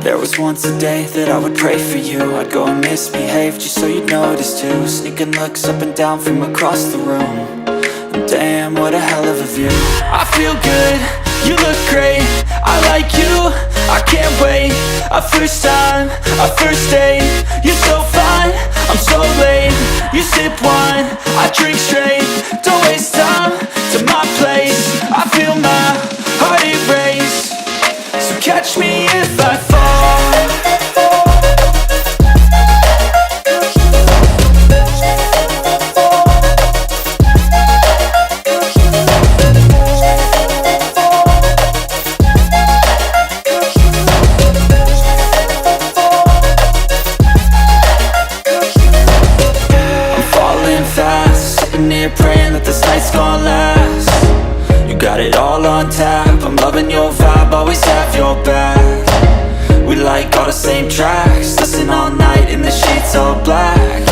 There was once a day that I would pray for you. I'd go and misbehave just so you'd notice too. Sneaking looks up and down from across the room. And damn, what a hell of a view. I feel good, you look great, I like you, I can't wait. A first time, a first date. You're so fine, I'm so late. You sip wine, I drink straight. Don't waste time to my place. I feel my heart erase. So catch me if I fall. Praying that this night's gonna last. You got it all on tap, I'm loving your vibe, always have your back. We like all the same tracks, listen all night in the sheets all black.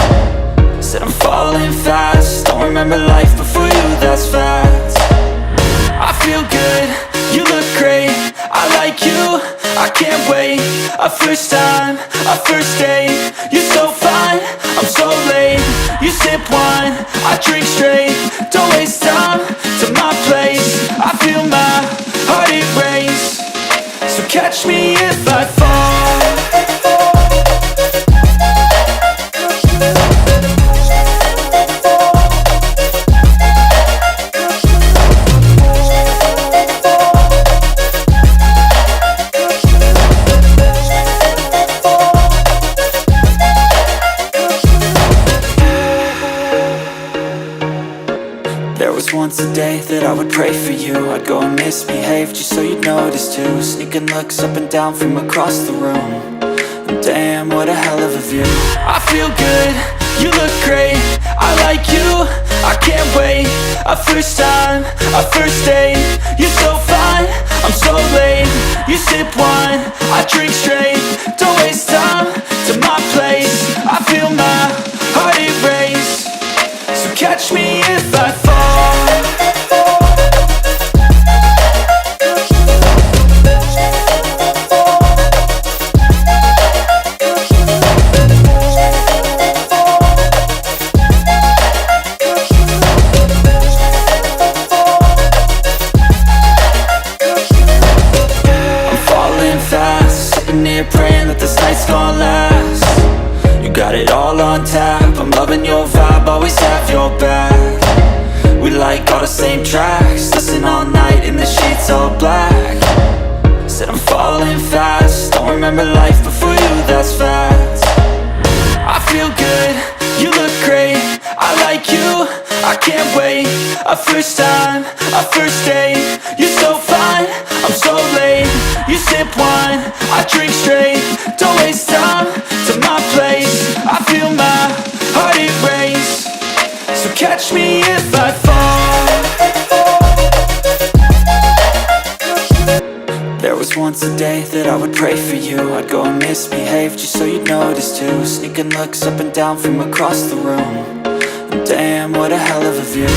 Said I'm falling fast, don't remember life before you, that's fact. I feel good, you look great, I like you, I can't wait. A first time, a first date. You're so fine, I'm so late. You sip wine, I drink straight. Don't waste time to my place. I feel my heart erase. So catch me if I fall. There was once a day that I would pray for you. I'd go and misbehave just so you'd notice too. Sneaking looks up and down from across the room. And damn, what a hell of a view. I feel good, you look great, I like you, I can't wait. A first time, a first date. You're so fine, I'm so late. You sip wine, I drink straight. Don't waste time to my place. I feel my heart erase. So catch me if I fall. Praying that this night's gonna last. You got it all on tap, I'm loving your vibe, always have your back. We like all the same tracks, listen all night in the sheets all black. Said I'm falling fast, don't remember life before you, that's fact. I feel good, you look great, I like you, I can't wait. A first time, a first date. You're so fine, I'm so late. You sip wine, I drink straight. Don't waste time to my place. I feel my heart erase. So catch me if I fall. There was once a day that I would pray for you. I'd go and misbehave just so you'd notice too. Sneaking looks up and down from across the room. And damn, what a hell of a view.